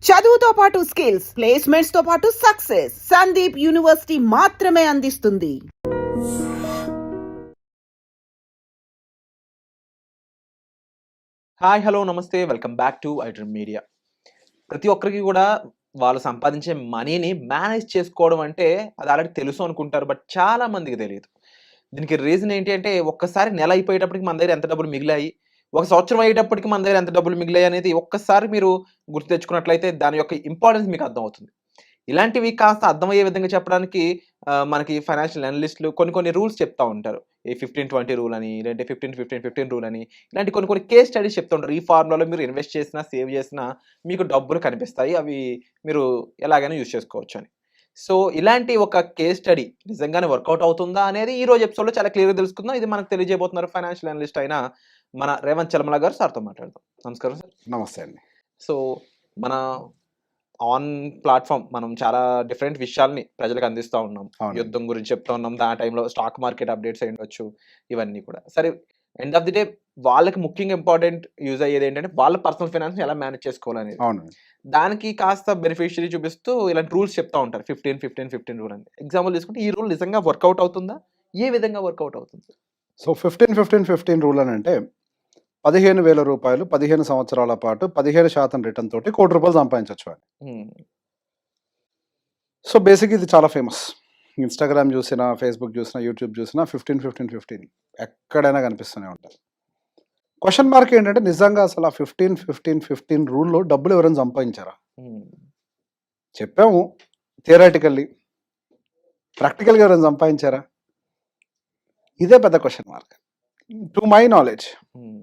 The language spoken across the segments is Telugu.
చదువుతో పాటు స్కిల్స్, ప్లేస్మెంట్స్ తో పాటు సక్సెస్ సందీప్ యూనివర్సిటీ మాత్రమే అందిస్తుంది. హాయ్ హలో నమస్తే welcome back to iDream media. ప్రతి ఒక్కరికి కూడా వాళ్ళు సంపాదించే మనీని మేనేజ్ చేసుకోవడం అంటే అది ఆల్రెడీ తెలుసు అనుకుంటారు. బట్ చాలా మందికి తెలియదు. దీనికి రీజన్ ఏంటి అంటే ఒక్కసారి నెల అయిపోయేటప్పటికి మన దగ్గర ఎంత డబ్బులు మిగిలాయి, ఒక సంవత్సరం అయ్యేటప్పటికి మన దగ్గర ఎంత డబ్బులు మిగిలాయి అనేది ఒక్కసారి మీరు గుర్తు తెచ్చుకున్నట్లయితే దాని యొక్క ఇంపార్టెన్స్ మీకు అర్థమవుతుంది. ఇలాంటివి కాస్త అర్థమయ్యే విధంగా చెప్పడానికి మనకి ఫైనాన్షియల్ అనలిస్టులు కొన్ని రూల్స్ చెప్తా ఉంటారు. ఈ 15-20 రూల్ అని, లేదంటే 15-15-15 రూల్ అని, ఇలాంటి కొన్ని కేస్ స్టడీస్ చెప్తూ ఉంటారు. ఈ ఫార్ములాలో మీరు ఇన్వెస్ట్ చేసినా, సేవ్ చేసినా మీకు డబ్బులు కనిపిస్తాయి. అవి మీరు ఎలాగైనా యూజ్ చేసుకోవచ్చు అని. సో, ఇలాంటి ఒక కేస్ స్టడీ నిజంగానే వర్కౌట్ అవుతుందా అనేది ఈ రోజు ఎపిసోడ్‌లో చాలా క్లియర్‌గా తెలుసుకుందాం. ఇది మనకు తెలియజేయబోతున్నారు ఫైనాన్షియల్ అనలిస్ట్ అయిన మన రేవంత్ చలమల గారు. సార్‌తో మాట్లాడదాం. నమస్కారం సార్. నమస్తే అండి. సో, మన ఆన్ ప్లాట్‌ఫార్మ్ మనం చాలా డిఫరెంట్ విషయాల్ని ప్రజలకు అందిస్తా ఉన్నాం. అవునండి. యుద్ధం గురించి చెప్తా ఉన్నాం. ఆ టైంలో స్టాక్ మార్కెట్ అప్డేట్స్ అయ్యుండొచ్చు. ఇవన్నీ కూడా. సరే, ఎండ్ ఆఫ్ ది డే వాళ్ళకి ముఖ్యంగా ఇంపార్టెంట్ యూజ్ అయ్యేది ఏంటంటే వాళ్ళ పర్సనల్ ఫైనాన్స్‌ని ఎలా మేనేజ్ చేసుకోవాలనేది. అవునండి. దానికి కాస్త బెనిఫిషియరీ చూపిస్తూ ఇలాంటి రూల్స్ చెప్తా ఉంటారు. 15-15-15 రూల్ అని. ఎగ్జాంపుల్ తీసుకుంటే ఈ రూల్ నిజంగా వర్కౌట్ అవుతుందా? ఏ విధంగా వర్కౌట్ అవుతుంది? సో 15-15-15 రూల్ అని అంటే రూ. 15,000 15 సంవత్సరాల పాటు 15% రిటర్న్ తోటి ₹1,00,00,000 సంపాదించొచ్చు అని. హ్మ్. సో బేసిక్ ఇది చాలా ఫేమస్. ఇన్‌స్టాగ్రామ్ చూసినా, ఫేస్‌బుక్ చూసినా, యూట్యూబ్ చూసినా 15-15-15 ఎక్కడైనా కనిపిస్తూనే ఉంటాయి. క్వెషన్ మార్క్ ఏంటంటే నిజంగా అసలు ఆ 15-15-15 రూల్‌లో డబ్బులు ఎవరైనా సంపాదించారా? హ్మ్. చెప్పాము థియరాటికల్లీ. ప్రాక్టికల్‌గా ఎవరైనా సంపాదించారా? ఇదే పెద్ద question mark. To my knowledge హ్మ్.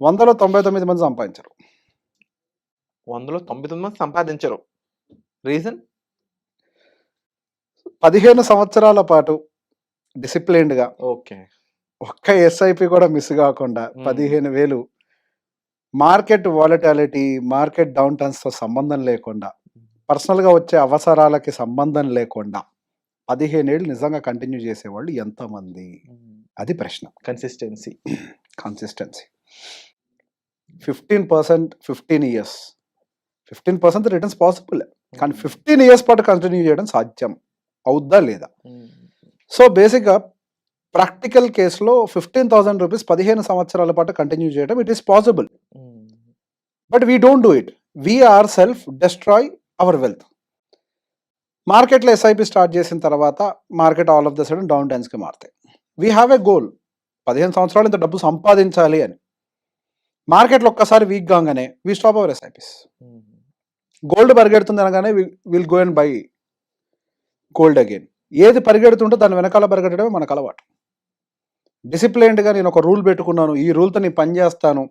100లో 99 మంది సంపాదించరు. 100లో 99 మంది సంపాదించరు. రీజన్? 15 సంవత్సరాల పాటు డిసిప్లిన్డ్‌గా ఓకే. ఒక్క ఎస్ఐపి కూడా మిస్ కాకుండా హ్మ్. 15,000 మార్కెట్ వాలటాలిటీ, మార్కెట్ డౌన్ టర్న్స్‌తో సంబంధం లేకుండా, పర్సనల్‌గా వచ్చే అవసరాలకి సంబంధం లేకుండా 15 ఏళ్ళు నిజంగా కంటిన్యూ చేసేవాళ్ళు ఎంతమంది? హ్మ్. అది ప్రశ్న. Consistency. Consistency. 15% 15 years. 15% returns possible. కానీ 15 ఇయర్స్ పాటు కంటిన్యూ చేయడం సాధ్యం అవుద్దా లేదా? హ్మ్. సో బేసిక్‌గా ప్రాక్టికల్ కేస్‌లో ₹15,000 15 సంవత్సరాల పాటు కంటిన్యూ చేయడం it is possible. Hmm. But we don't do it. We are self destroy our wealth. మార్కెట్‌లో ఎస్ఐపి స్టార్ట్ చేసిన తర్వాత market all of the sudden down టర్న్స్‌కి మారుతాయి. We have a goal. 15 సంవత్సరాలు ఇంత డబ్బు సంపాదించాలి అని. మార్కెట్‌లో ఒక్కసారి వీక్ కాగానే వి స్టాప్ అవర్ ఎస్ఐపిస్. హ్మ్. గోల్డ్ పరిగెడుతుంది అనగానే will go and buy gold again. ఏది పరిగెడుతుంటే దాని వెనకాల పరిగెట్టడమే మనకు అలవాటు. డిసిప్లైన్డ్‌గా నేను ఒక రూల్ పెట్టుకున్నాను. ఈ రూల్‌తో నేను పని చేస్తాను.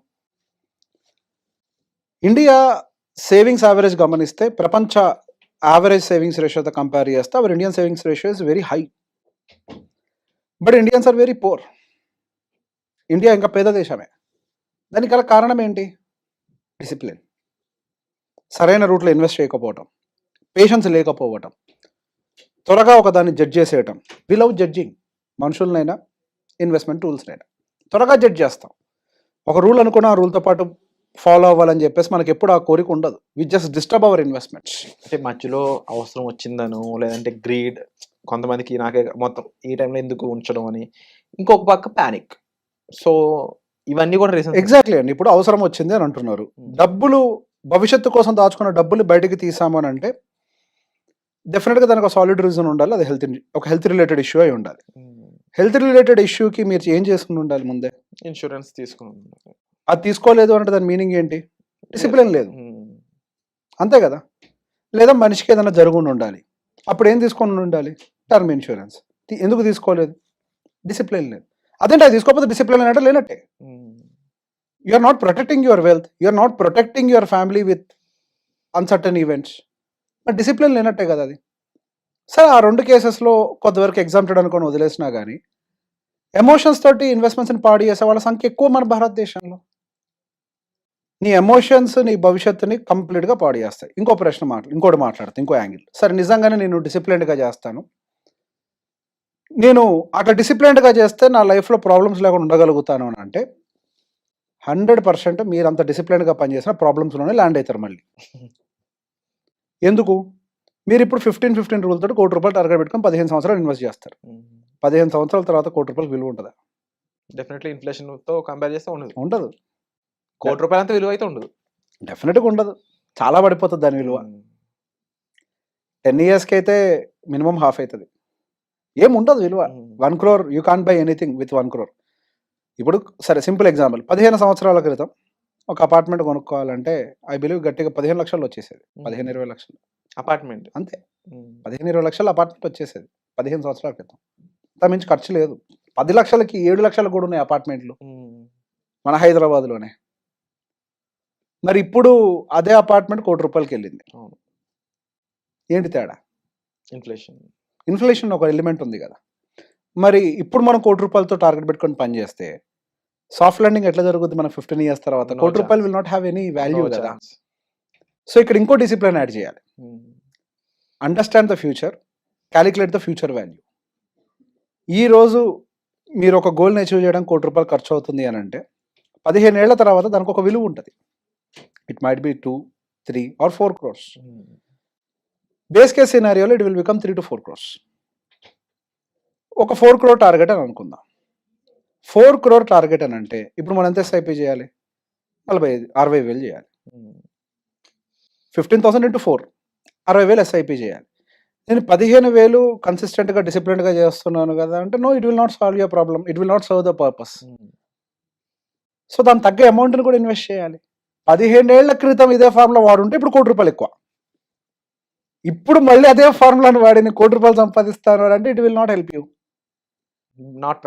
ఇండియా సేవింగ్స్ యావరేజ్ గమనిస్తే ప్రపంచ యావరేజ్ సేవింగ్స్ రేషియోతో కంపేర్ చేస్తే our Indian savings ratio is very high. But Indians are very poor. India ఇంకా పేద దేశమే. దానికి గల కారణం ఏంటి? డిసిప్లిన్. సరైన రూట్లో ఇన్వెస్ట్ చేయకపోవటం, పేషెన్స్ లేకపోవటం, త్వరగా ఒకదాన్ని జడ్జ్ చేసేయటం. We love judging. మనుషులనైనా ఇన్వెస్ట్మెంట్ టూల్స్నైనా త్వరగా జడ్జ్ చేస్తాం. ఒక రూల్ అనుకున్న ఆ రూల్తో పాటు ఫాలో అవ్వాలని చెప్పేసి మనకి ఎప్పుడు ఆ కోరిక ఉండదు. We just disturb our investments. అంటే మధ్యలో అవసరం వచ్చిందనో, లేదంటే గ్రీడ్, కొంతమందికి నాకే మొత్తం ఈ టైంలో ఎందుకు ఉంచడం అని, ఇంకొక పక్క పానిక్. సో, ఇవన్నీ కూడా రీజన్స్. ఎగ్జాక్ట్లీ అండి. ఇప్పుడు అవసరం వచ్చింది అని అంటున్నారు. డబ్బులు భవిష్యత్తు కోసం దాచుకున్న డబ్బులు బయటికి తీసాము అని అంటే డెఫినెట్గా దానికి ఒక సాలిడ్ రీజన్ ఉండాలి. అది ఒక హెల్త్ రిలేటెడ్ ఇష్యూ అయి ఉండాలి. హెల్త్ రిలేటెడ్ ఇష్యూకి మీరు ఏం చేసుకుని ఉండాలి ముందే? ఇన్సూరెన్స్ తీసుకున్నాను. అది తీసుకోలేదు అంటే దాని మీనింగ్ ఏంటి? డిసిప్లిన్ లేదు. హ్మ్. అంతే కదా? లేదా మనిషికి ఏదైనా జరుగుండి ఉండాలి. అప్పుడు ఏం తీసుకొని ఉండాలి? Term insurance. ఎందుకు తీసుకోలేదు? డిసిప్లిన్ లేదు. అదేంటి అది తీసుకోకపోతే డిసిప్లిన్ అంటే లేనట్టే. You are not protecting your wealth. You are not protecting your family with uncertain events. మరి డిసిప్లిన్ లేనట్టే కదా అది. సరే ఆ 2 కేసెస్‌లో కొంతవరకు ఎగ్జామ్టెడ్ అనుకొని వదిలేసినా గానీ ఎమోషన్స్ తోటి ఇన్వెస్ట్మెంట్స్‌ని పాడు చేసే వాళ్ళ సంఖ్య ఎక్కువ మన భారతదేశంలో. నీ ఎమోషన్స్ నీ భవిష్యత్తుని కంప్లీట్‌గా పాడు చేస్తాయి. ఇంకోటి మాట్లాడతా, ఇంకో యాంగిల్. సరే నిజంగానే నేను డిసిప్లిన్డ్‌గా చేస్తాను. నేను అట్లా డిసిప్లిన్డ్‌గా చేస్తే నా లైఫ్‌లో ప్రాబ్లమ్స్ లేకుండా ఉండగలుగుతాను అని అంటే 100% మీరు అంత డిసిప్లిన్గా పనిచేసిన ప్రాబ్లమ్స్లోనే ల్యాండ్ అవుతారు మళ్ళీ. ఎందుకు? మీరు ఇప్పుడు 15 రూల్ తోటి ₹1,00,00,000 టార్గెట్ పెట్టుకొని 15 సంవత్సరాలు ఇన్వెస్ట్ చేస్తారు. 15 సంవత్సరాల తర్వాత ₹1,00,00,000 విలువ ఉంటుందా? డెఫినెట్లీ ఇన్ఫ్లేషన్తో కంపేర్ చేస్తే ఉండదు. ఉండదు. ₹1,00,00,000 అంత విలువ అయితే ఉండదు. డెఫినెట్గా ఉండదు. చాలా పడిపోతుంది దాని విలువ. 10 ఇయర్స్కి అయితే మినిమం హాఫ్ అవుతుంది. ఏముండదు విలువ. 1 crore you can't by anything with 1 crore. ఇప్పుడు సరే సింపుల్ ఎగ్జాంపుల్, 15 సంవత్సరాల క్రితం ఒక అపార్ట్మెంట్ కొనుక్కోవాలంటే ఐ బిలీవ్ గట్టిగా 15 లక్షలు వచ్చేసేది. 15-20 లక్షలు అపార్ట్మెంట్ అంతే. 15-20 లక్షలు అపార్ట్మెంట్ వచ్చేసేది 15 సంవత్సరాల క్రితం. అంత మించి ఖర్చు లేదు. 10 లక్షలకి 7 లక్షలు కూడా ఉన్నాయి అపార్ట్మెంట్లు మన హైదరాబాద్లోనే. మరి ఇప్పుడు అదే అపార్ట్మెంట్ ₹1,00,00,000 వెళ్ళింది. ఏంటి తేడా? ఇన్ఫ్లేషన్ ఒక ఎలిమెంట్ ఉంది కదా. మరి ఇప్పుడు మనం ₹1,00,00,000తో టార్గెట్ పెట్టుకొని పని చేస్తే సాఫ్ట్ ల్యాండింగ్ ఎట్లా జరుగుతుంది? మన 15 ఇయర్స్ తర్వాత ₹1,00,00,000 will not have any value కదా. సో ఇక్కడ ఇంకో డిసిప్లిన్ యాడ్ చేయాలి. Understand the future, calculate the future value. ఈ రోజు మీరు ఒక గోల్ని అచీవ్ చేయడానికి ₹1,00,00,000 ఖర్చు అవుతుంది అని అంటే 15 ఏళ్ల తర్వాత దానికి ఒక విలువ ఉంటుంది. It might be 2, 3 or 4 crores. Base case సినారియోలో it will become 3 to 4 crores. ఒక 4 crore టార్గెట్ అని అనుకుందాం. 4 crore టార్గెట్ అని అంటే ఇప్పుడు మనం ఎంత ఎస్ఐపి చేయాలి? 60,000 చేయాలి. 15,000 into 4 60,000 ఎస్ఐపి చేయాలి. నేను 15,000 కన్సిస్టెంట్గా డిసిప్లిన్గా చేస్తున్నాను కదా అంటే no, it will not solve your problem, it will not serve the purpose. So దాని తగ్గ అమౌంట్ని కూడా ఇన్వెస్ట్ చేయాలి. 15 ఏళ్ల క్రితం ఇదే ఫార్ములా వాడుంటే ఇప్పుడు ₹1,00,00,000 ఎక్కువ. ఇప్పుడు మళ్ళీ అదే ఫార్ములాను వాడి నేను ₹1,00,00,000 సంపాదిస్తాను అంటే it will not help you. Not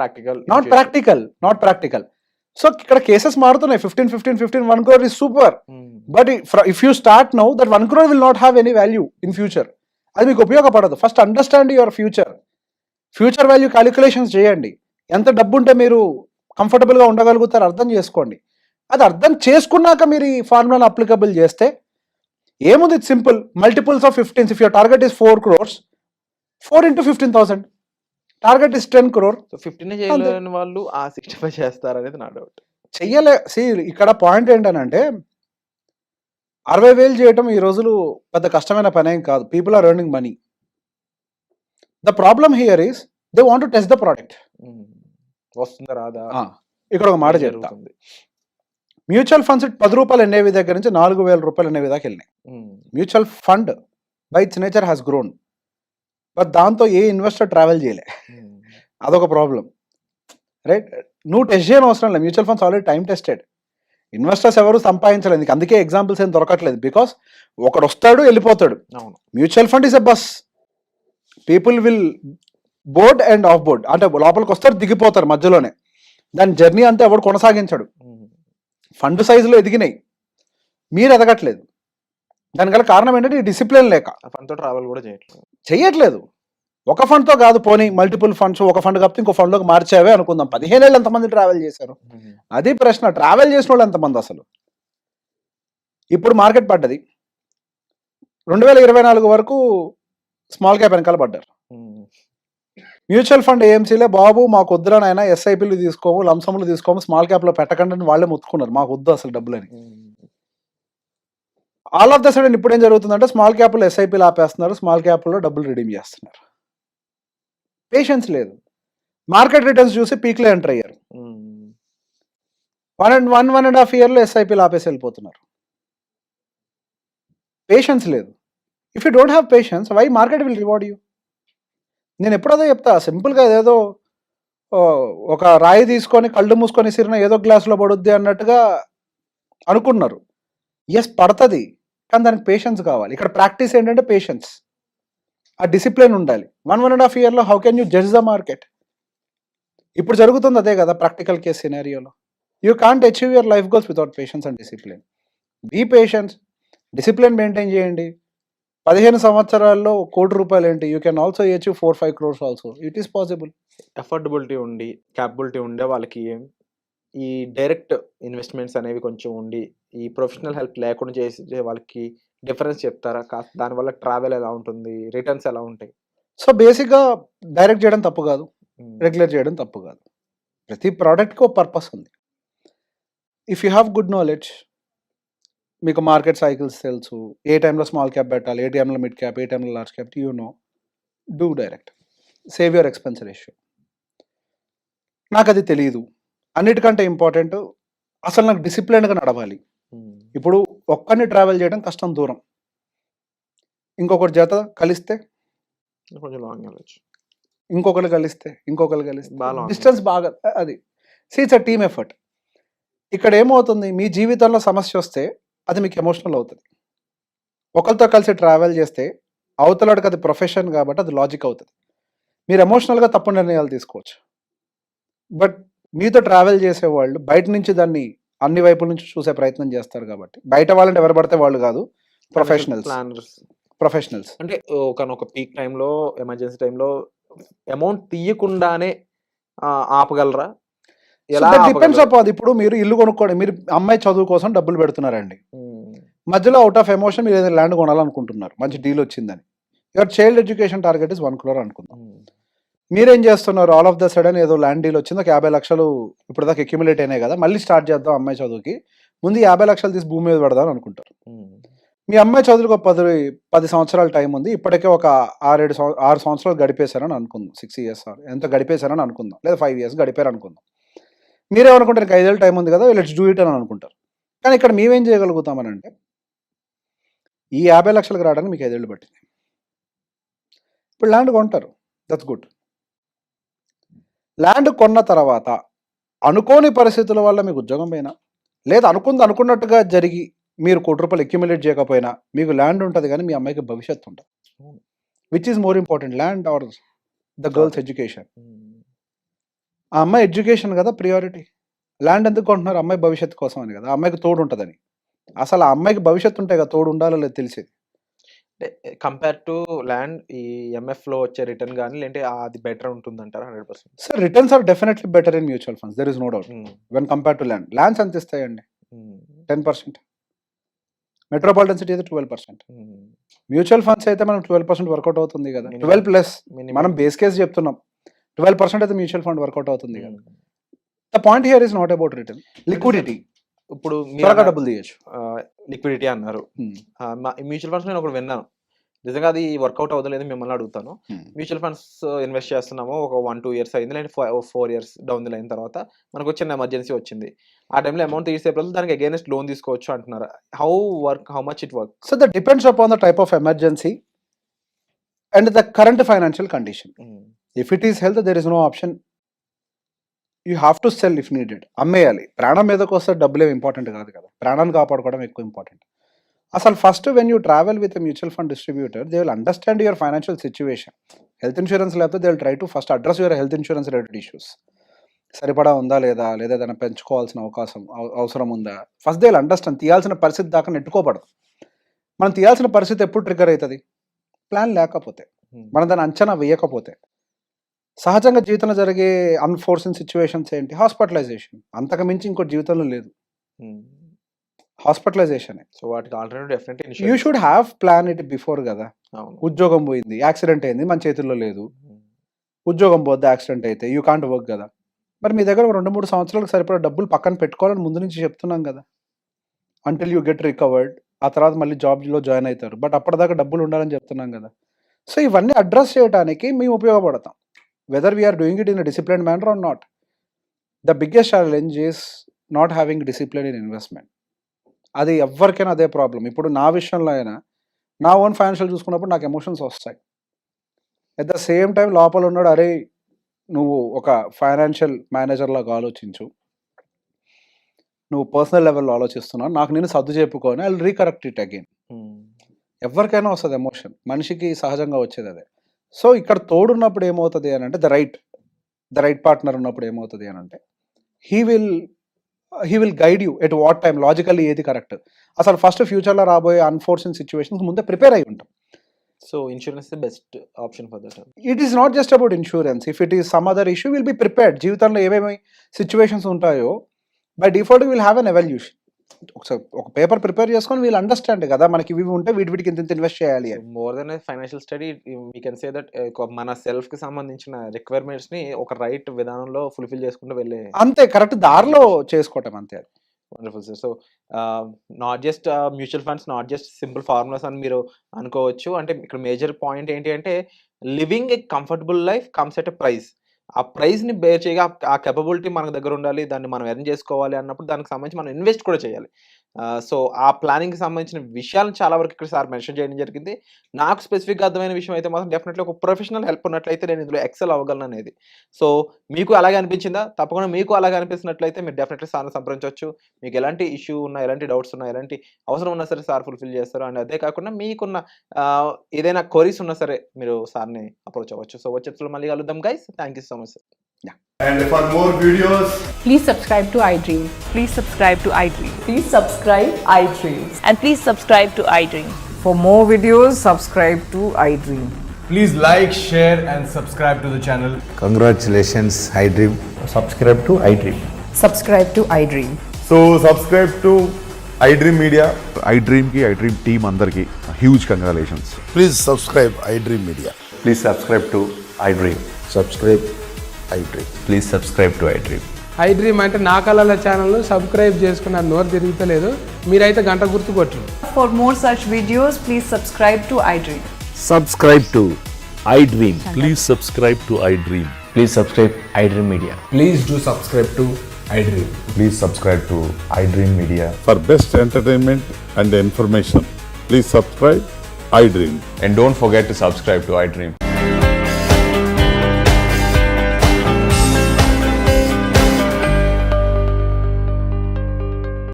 practical. So ఇక్కడ కేసెస్ మారుతున్నాయి. 15 1 crore is super, but if you start now that 1 crore will not have any value in future. అది మీకు ఉపయోగపడదు. First understand your future value calculations చేయండి. ఎంత డబ్బు ఉంటే మీరు కంఫర్టబుల్గా ఉండగలుగుతారు అర్థం చేసుకోండి. అది అర్థం చేసుకున్నాక మీరు ఈ ఫార్ములాను అప్లికబుల్ చేస్తే ఏముంది? It's simple. Multiples of 15. If your target is 4 crores, 4 into 15,000. Target is 10 crore. 15 చేయలేని వాళ్ళు ఆ 65 చేస్తారు అనేది నా డౌట్. చెయ్యలే. ఇక్కడ పాయింట్ ఏంటనంటే 60,000 చేయటం ఈ రోజులు పెద్ద కష్టమైన పని ఏం కాదు. People are earning money. The problem here is they want to test the product. వస్తుందా రాదా? ఇక్కడ ఒక మాట జరుగుతుంది. మ్యూచువల్ ఫండ్స్ ₹10 ఎన్ఏవి దగ్గర నుంచి ₹4,000 ఎన్ఏవి దాకా వెళ్ళినాయి. Mutual fund by its nature has grown, but దాంతో ఏ ఇన్వెస్టర్ ట్రావెల్ చేయలే. అదొక ప్రాబ్లం, రైట్? నువ్వు టెస్ట్ చేయని అవసరం లేదు. Mutual funds already time tested. Investors ఎవరు సంపాదించలేదు. అందుకే ఎగ్జాంపుల్స్ ఏం దొరకట్లేదు. బికాస్ ఒకడు వస్తాడు వెళ్ళిపోతాడు. Mutual fund is a bus. People will board and of board, అంటే లోపలికి వస్తారు దిగిపోతారు మధ్యలోనే. దాని జర్నీ అంతా ఎవడు కొనసాగించాడు. ఫండ్ సైజులో ఎదిగినాయి, మీరు ఎదగట్లేదు. దానికల కారణం ఏంటంటే ఈ డిసిప్లిన్ లేక. ఫండ్తో ట్రావెల్ కూడా చేయట్లేదు. ఒక ఫండ్తో కాదు, పోనీ మల్టిపుల్ ఫండ్స్, ఒక ఫండ్ కాకపోతే ఇంకో ఫండ్లోకి మార్చావే అనుకుందాం. 15 ఏళ్ళు ఎంతమంది ట్రావెల్ చేశారు? అది ప్రశ్న. ట్రావెల్ చేసిన వాళ్ళు ఎంతమంది అసలు? ఇప్పుడు మార్కెట్ పడ్డది. 2024 వరకు స్మాల్ క్యాప్ వెనకాల పడ్డారు. మ్యూచువల్ ఫండ్ ఏఎంసీలే బాబు మాకు వద్దురా నాయన, ఎస్ఐపీలు తీసుకోము, లంసములు తీసుకోము, స్మాల్ క్యాప్లో పెట్టకండి అని వాళ్ళే మొత్తుకున్నారు. మాకు వద్దు అసలు డబ్బులని. ఆల్ ఆఫ్ ద సడన్ ఇప్పుడు ఏం జరుగుతుందంటే స్మాల్ క్యాప్లో ఎస్ఐపీలు ఆపేస్తున్నారు, స్మాల్ క్యాప్లో డబ్బులు రిడీమ్ చేస్తున్నారు. పేషెన్స్ లేదు. మార్కెట్ రిటర్న్స్ చూసి పీక్లో ఎంటర్ అయ్యారు. 1.5 ఇయర్లో ఎస్ఐపీలు ఆపేసి వెళ్ళిపోతున్నారు. పేషెన్స్ లేదు. If you don't have patience, why market will reward you? నేను ఎప్పుడదో చెప్తా, సింపుల్గా ఏదో ఒక రాయి తీసుకొని కళ్ళు మూసుకొని సిరిన ఏదో గ్లాసులో పడుద్ది అన్నట్టుగా అనుకున్నారు. ఎస్ పడుతుంది, కానీ దానికి పేషెన్స్ కావాలి. ఇక్కడ ప్రాక్టీస్ ఏంటంటే పేషెన్స్, ఆ డిసిప్లిన్ ఉండాలి. 1.5 ఇయర్లో how can you judge the market? ఇప్పుడు జరుగుతుంది అదే కదా ప్రాక్టికల్ కేస్ సినారియోలో. You can't achieve your life goals without patience and discipline. Be patience, discipline maintain చేయండి. 15 సంవత్సరాల్లో ₹1,00,00,000 ఏంటి? You can also achieve 4-5 crores also. It is possible. Affordability ఉండి, క్యాపబిలిటీ ఉండే వాళ్ళకి ఈ డైరెక్ట్ ఇన్వెస్ట్మెంట్స్ అనేవి కొంచెం ఉండి, ఈ ప్రొఫెషనల్ హెల్ప్ లేకుండా చేసే వాళ్ళకి డిఫరెన్స్ చెప్తారా? దానివల్ల ట్రావెల్ ఎలా ఉంటుంది, రిటర్న్స్ ఎలా ఉంటాయి? సో బేసిక్గా డైరెక్ట్ చేయడం తప్పు కాదు, రెగ్యులర్ చేయడం తప్పు కాదు. ప్రతి ప్రోడక్ట్కి ఒక పర్పస్ ఉంది. If you have good knowledge, మీకు మార్కెట్ సైకిల్స్ తెలుసు, ఏ టైంలో స్మాల్ క్యాప్ పెట్టాలి, ఏ టైంలో మిడ్ క్యాప్, ఏ టైంలో large cap, you know, do direct, save your expense ratio. నాకు అది తెలియదు. అన్నిటికంటే ఇంపార్టెంట్, అసలు నాకు డిసిప్లిన్గా నడవాలి. ఇప్పుడు ఒక్కరిని ట్రావెల్ చేయడం కష్టం, దూరం. ఇంకొకటి జత కలిస్తే, కొంచెం లాంగ్ వెళ్ళొచ్చు. ఇంకొకరు కలిస్తే, ఇంకొకరు కలిస్తే, బాగా long. డిస్టెన్స్ బాగా, అది ఇట్స్ అ టీమ్ ఎఫర్ట్. ఇక్కడ ఏమవుతుంది, మీ జీవితంలో సమస్య వస్తే అది మీకు ఎమోషనల్ అవుతుంది. ఒకరితో కలిసి ట్రావెల్ చేస్తే అవతలడికి అది ప్రొఫెషన్ కాబట్టి అది లాజిక్ అవుతుంది. మీరు ఎమోషనల్గా తప్పు నిర్ణయాలు తీసుకోవచ్చు. బట్ మీతో ట్రావెల్ చేసేవాళ్ళు బయట నుంచి దాన్ని అన్ని వైపుల నుంచి చూసే ప్రయత్నం చేస్తారు కాబట్టి, బయట వాళ్ళంటే ఎవరు పడితే వాళ్ళు కాదు, ప్రొఫెషనల్స్. ప్రొఫెషనల్స్ అంటే ఒక పీక్ టైంలో, ఎమర్జెన్సీ టైంలో అమౌంట్ తీయకుండానే ఆపగలరా? ఎలా డిపెండ్స్ ఆపగలరు? అపాన్. ఇప్పుడు మీరు ఇల్లు కొనుక్కోండి, మీరు అమ్మాయి చదువు కోసం డబ్బులు పెడుతున్నారండి, మధ్యలో అవుట్ ఆఫ్ ఎమోషన్ మీరు ఏదైనా ల్యాండ్ కొనాలనుకుంటున్నారు, మంచి డీల్ వచ్చిందని, your child education target is 1 crore అనుకుందాం. మీరేం చేస్తున్నారు, ఆల్ ఆఫ్ ద సడన్ ఏదో ల్యాండ్ డీల్ వచ్చింది, ఒక 50 లక్షలు ఇప్పుడు దాకా అక్యుములేట్ అయినాయి కదా, మళ్ళీ స్టార్ట్ చేద్దాం అమ్మాయి చదువుకి, ముందు 50 లక్షలు తీసి భూమి మీద పెడదాం అనుకుంటారు. మీ అమ్మాయి చదువులకు 10 సంవత్సరాల టైం ఉంది, ఇప్పటికే ఒక 6 సంవత్సరాలు గడిపేశారని అనుకుందాం, 6 years ఎంత గడిపేశారని అనుకుందాం, లేదా 5 years గడిపారు అనుకుందాం. మీరేమనుకుంటారు, ఇంకా 5 ఏళ్ళ టైం ఉంది కదా, లెట్స్ డూ ఇట్ అని అనుకుంటారు. కానీ ఇక్కడ మేమేం చేయగలుగుతామని అంటే, ఈ 50 లక్షలకు రావడానికి మీకు 5 ఏళ్ళు పట్టింది, ఇప్పుడు ల్యాండ్ కొంటారు, దట్స్ గుడ్. ల్యాండ్ కొన్న తర్వాత అనుకోని పరిస్థితుల వల్ల మీకు ఉద్యోగం పోయినా, లేదా అనుకున్నట్టుగా జరిగి మీరు ₹1 అక్యుములేట్ చేయకపోయినా మీకు ల్యాండ్ ఉంటుంది, కానీ మీ అమ్మాయికి భవిష్యత్తు ఉంటుంది. Which is more important, land or the girls education? ఆ అమ్మాయి ఎడ్యుకేషన్ కదా ప్రియారిటీ. ల్యాండ్ ఎందుకు కొంటున్నారు, అమ్మాయి భవిష్యత్తు కోసం అని కదా, అమ్మాయికి తోడు ఉంటుందని. అసలు ఆ అమ్మాయికి భవిష్యత్తు ఉంటే కదా తోడు ఉండాలో లేదు తెలిసేది. కంపేర్ టు ల్యాండ్, ఈ ఎంఎఫ్ లో వచ్చే రిటర్న్ కానీ లేదంటే అది బెటర్ ఉంటుంది అంటారా? 100%. Sir, returns are definitely better in mutual funds, there is no doubt. When compare to land, lands ఎంత ఇస్తాయండి? 10%. మెట్రోపాలిటన్ సిటీ అయితే 12%. మ్యూచువల్ ఫండ్స్ అయితే మనం 12% వర్కౌట్ అవుతుంది కదా, 12+. మనం బేస్ కేసు చెప్తున్నాం, 12% అయితే మ్యూచువల్ ఫండ్ వర్కౌట్ అవుతుంది కదా. The point here is not about return, liquidity. ఇప్పుడు త్వరగా డబ్బులు తీయచ్చు, లిక్విడిటీ అన్నారు. మ్యూచువల్ ఫండ్స్ నేను ఒకటి విన్నాను, నిజంగా అది వర్కౌట్ అవ్వలేదు, మిమ్మల్ని అడుగుతాను. మ్యూచువల్ ఫండ్స్ ఇన్వెస్ట్ చేస్తున్నాము, ఒక 1-2 years అయింది, లేదంటే 4 years డౌన్ ది లైన్ తర్వాత మనకు చిన్న ఎమర్జెన్సీ వచ్చింది, ఆ టైంలో అమౌంట్ తీసేప్పుడు దానికి అగైనెస్ట్ లోన్ తీసుకోవచ్చు అంటున్నారు. How much it work? So that depends upon the type of emergency and the current financial condition. If it is health, there is no option, you have to sell if needed. అమ్మేయాలి. ప్రాణం మీదకి వస్తే డబ్బులు ఇంపార్టెంట్ కాదు కదా, ప్రాణాన్ని కాపాడుకోవడం ఎక్కువ ఇంపార్టెంట్. అసలు first when you travel with mutual fund distributor, they will understand your financial situation. Health insurance లేకపోతే they will try to first address your health insurance related issues. సరిపడా ఉందా లేదా, లేదా ఏదైనా పెంచుకోవాల్సిన అవసరం ఉందా, ఫస్ట్ దే విల్ అండర్స్టాండ్. తీయాల్సిన పరిస్థితి దాకా నెట్టుకోబడదు. మనం తీయాల్సిన పరిస్థితి ఎప్పుడు ట్రిగర్ అవుతుంది, ప్లాన్ లేకపోతే, మనం దాన్ని అంచనా వేయకపోతే. సహజంగా జీవితంలో జరిగే అన్ఫోర్సిన్ సిచ్యువేషన్స్ ఏంటి, హాస్పిటలైజేషన్. అంతకు మించి ఇంకో జీవితంలో లేదు, హాస్పిటలైజేషన్. సో వాటికి alternative definitely you should have plan it before కదా. అవును. ఉద్యోగం పోయింది, యాక్సిడెంట్ అయింది, మన చేతుల్లో లేదు, ఉద్యోగం పోద్ది, యాక్సిడెంట్ అయితే యూ కాంట్ వర్క్ కదా. మరి మీ దగ్గర 2-3 సంవత్సరాలకు సరిపడా డబ్బులు పక్కన పెట్టుకోవాలని ముందు నుంచి చెప్తున్నాం కదా, అంటిల్ యూ గెట్ రికవర్డ్. ఆ తర్వాత మళ్ళీ జాబ్లో జాయిన్ అవుతారు, బట్ అప్పటిదాకా డబ్బులు ఉండాలని చెప్తున్నాం కదా. సో ఇవన్నీ అడ్రస్ చేయడానికి మేము ఉపయోగపడతాం, whether we are doing it in a disciplined manner or not. The biggest challenge is not having discipline in investment. అది ఎవరికైనా అదే ప్రాబ్లం. ఇప్పుడు నా విషయంలో అయినా నా ఓన్ ఫైనాన్షియల్ చూసుకున్నప్పుడు నాకు ఎమోషన్స్ వస్తాయి. అట్ ద సేమ్ టైం లోపల ఉన్నాడు, అరే నువ్వు ఒక ఫైనాన్షియల్ మేనేజర్ లాగా ఆలోచించు, నువ్వు పర్సనల్ లెవెల్లో ఆలోచిస్తున్నావు, నాకు నేను సర్దు చెప్పుకొని ఐ విల్ రీకరెక్ట్ ఇట్ అగైన్. ఎవరికైనా వస్తుంది ఎమోషన్, మనిషికి సహజంగా వచ్చేది అదే. సో ఇక్కడ తోడున్నప్పుడు ఏమవుతుంది అని అంటే, ద రైట్ పార్ట్నర్ ఉన్నప్పుడు ఏమవుతుంది అని అంటే, he will guide you at what time, logically ఏది కరెక్ట్. అసలు ఫస్ట్ ఫ్యూచర్లో రాబోయే అన్ఫోర్సిన్ సిచ్యువేషన్స్ ముందే ప్రిపేర్ అయి ఉంటాం. So insurance the best option for that. It is not just about insurance, if it is some other issue will be prepared. జీవితంలో ఏమేమి సిచ్యువేషన్స్ ఉంటాయో by default will have an evolution. ఒకసారి ఒక పేపర్ ప్రిపేర్ చేసుకొని వీళ్ళు అండర్స్టాండ్ కదా, మనకి ఇవి ఉంటే వీటికి ఇంత ఇన్వెస్ట్ చేయాలి అని. More than financial study, we can say that మన సెల్ఫ్ కి సంబంధించిన రిక్వైర్మెంట్స్ ని ఒక రైట్ విధానంలో ఫుల్ఫిల్ చేసుకుంటూ వెళ్ళే, అంతే, కరెక్ట్ దారిలో చేసుకోవటం అంతే. Wonderful sir. So not just mutual funds, not just simple formulas అని మీరు అనుకోవచ్చు. అంటే ఇక్కడ మేజర్ పాయింట్ ఏంటి అంటే living a comfortable life comes at a price. ఆ ప్రైస్‌ని బేర్ చేయగా ఆ కేపబిలిటీ మన దగ్గర ఉండాలి. దాన్ని మనం ఎర్న్ చేసుకోవాలి అన్నప్పుడు దానికి సంబంధించి మనం ఇన్వెస్ట్ కూడా చేయాలి. సో ఆ ప్లానింగ్‌కి సంబంధించిన విషయాలను చాలా వరకు ఇక్కడ సార్ మెన్షన్ చేయడం జరిగింది. నాకు స్పెసిఫిక్‌గా అర్థమైన విషయం అయితే మాత్రం డెఫినెట్‌లీ ఒక ప్రొఫెషనల్ హెల్ప్ ఉన్నట్లయితే నేను ఇందులో ఎక్సెల్ అవ్వగలను అనేది. సో మీకు అలాగే అనిపించిందా? తప్పకుండా మీకు అలాగే అనిపిస్తున్నట్లయితే మీరు డెఫినెట్‌లీ సార్‌ని సంప్రదించవచ్చు. మీకు ఎలాంటి ఇష్యూ ఉన్నా, ఎలాంటి డౌట్స్ ఉన్నా, ఎలాంటి అవసరం ఉన్నా సరే సార్ ఫుల్‌ఫిల్ చేస్తారు. అండ్ అదే కాకుండా మీకున్న ఏదైనా క్వెరీస్ ఉన్నా సరే మీరు సార్‌ని అప్రోచ్ అవ్వచ్చు. సో వచ్చే ఎపిసోడ్‌లో మళ్ళీ కలుద్దాం guys. Thank you so much sir. And for more videos, Please subscribe to iDream. Please subscribe to iDream. Please subscribe iDream. And please subscribe to iDream. For more videos, subscribe to iDream. please like, share and subscribe to the channel. Congratulations, iDream. subscribe to iDream. Subscribe to iDream. So subscribe to iDream Media. iDream ki iDream team అందరికి huge congratulations. Please subscribe iDream Media. Please subscribe to iDream. Subscribe iDream. Please subscribe to iDream. iDream అంటే నా కళల ఛానల్ సబ్స్క్రైబ్ చేసుకున్న నోరు తిరుగుతలేదు, మీరైతే గంట గుర్తు కొట్టు. For more such videos, please subscribe to iDream. Subscribe to iDream. Please subscribe to iDream. Please subscribe iDream Media. Please do subscribe to iDream. Please subscribe to iDream Media. For best entertainment and information, please subscribe iDream. And don't forget to subscribe to iDream.